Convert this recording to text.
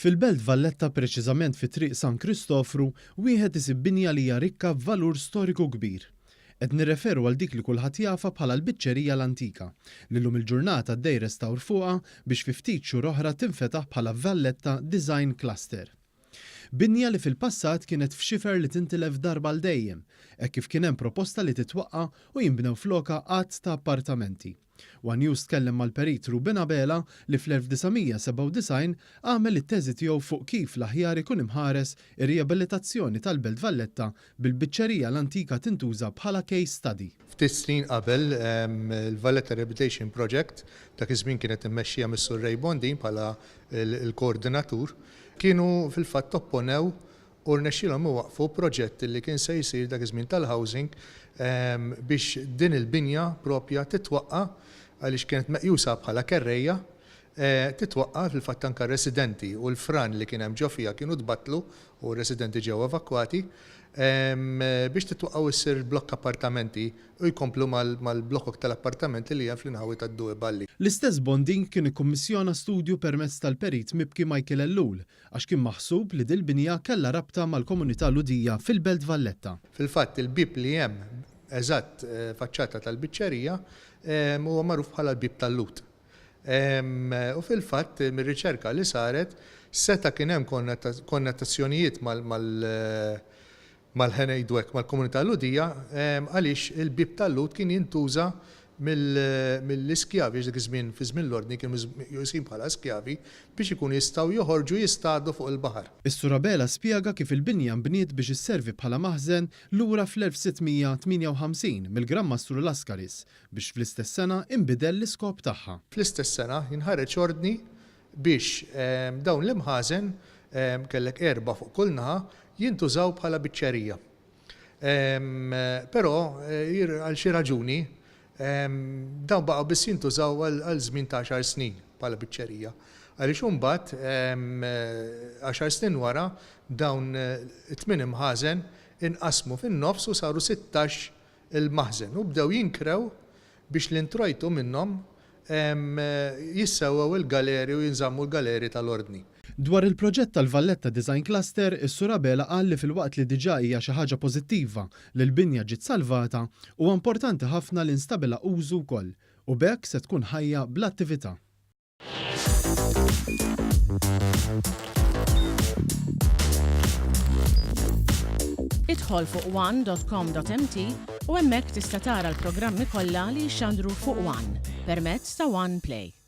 Fil-Belt Valletta preċiżament fi triq San Kristofru, wieħed isib binja li hija rikka b'valur storiku kbir. Qed nirreferu għal dik li kulħadd jafa bħala l-biċċerija l-antika, li llum il-ġurnata dej restawr fuqha biex fi ftit xhur oħra tinfetaħ bħala Valletta Design Cluster. Binja li fil-passat kienet f'xifer li tintilef darba l dejjem, hekk kif kien hemm proposta li titwaqqa u jinbnew floka qatt ta' appartamenti. One News tkellem mal-perit Ruben Abela li fl-1997 għamel it-teżi tiegħu fuq kif l-aħjar ikun imħares ir-riabilitazzjoni tal-Belt Valletta bil-biċċerija l-antika tintuża bħala case study. Ftit snin qabel il-Valletta Rehabilitation Project dak iż-żmien kienet immexxija mis-Sur Ray Bondin bħala il-koordinatur, kienu fil-fatt opponew u rnexxielhom iwaqfu proġett li kien se jsir dak iż-żmien tal-housing biex din il-binja propja titwaqqa għaliex kienet meqjusa bħala kerrejja titwaqqa fil-fatt anke residenti u l-fran li kien hemm ġo fiha kienu tbattlu u residenti ġew evakwati biex titwaqqaw issir blokk appartamenti u jkomplu mal-blokok tal-appartamenti li hemm fl-inħawi tad-Due Balli. L-istess Bonding kien ikkummissjona studju permezz tal-perit Mibki Michael Ellul għax kien maħsub li dil-binja kellha rabta mal-komunità Ludija fil-Belt Valletta. Fil-fatt il-bib li hemm eżatt faċċata tal-biċċerija huwa magħruf bħala l-bib tal-Lut. U fil-fatt mir-riċerka li saret seta kien hemm konnotazzjonijiet mal-ħenejdwek mal-komunità Ludija għaliex il-bib tal-Lut kien jintuża mill-iskjavi dak iż-żmien fi żmien l-ordni kienu jusin bħala skjavi biex ikunu jistgħu joħorġu jistgħu fuq il-baħar. Is-Sur Abela spjega kif il-binja nbniet biex isservi bħala maħżen lura fl-1658 mill-Gran Mastru Laskaris biex fl-istess sena inbidel l-iskop tagħha. Fl-istess sena jinħareġ ordni biex dawn l-imħażen kellek 4 fuq kull naħa jintużaw bħala biċċerija. Però għal xi raġuni dawn baqgħu biss jintużaw għal żmien ta' 10 snin bħala biċċerija. Għaliex imbagħad 10 snin wara dawn 8 imħażen inqasmu fin-nofs u saru 16 il-maħżen u bdew jinkrew biex l-introjtu minnhom jissewwew il-galeri u jinżammu l-galeri tal-ordni. Dwar il-proġett tal-Valletta Design Cluster, is-Sur Abela qal li fil-waqt li diġà hija xi ħaġa pożittiva li l-binja ġiet salvata huwa importanti ħafna li nstabbilha użu wkoll u b'hekk se tkun ħajja bl-attività. Idħol fuq one.com.mt u hemmhekk tista' tara l-programmi kollha li jxandru fuq One permezz ta' One Play.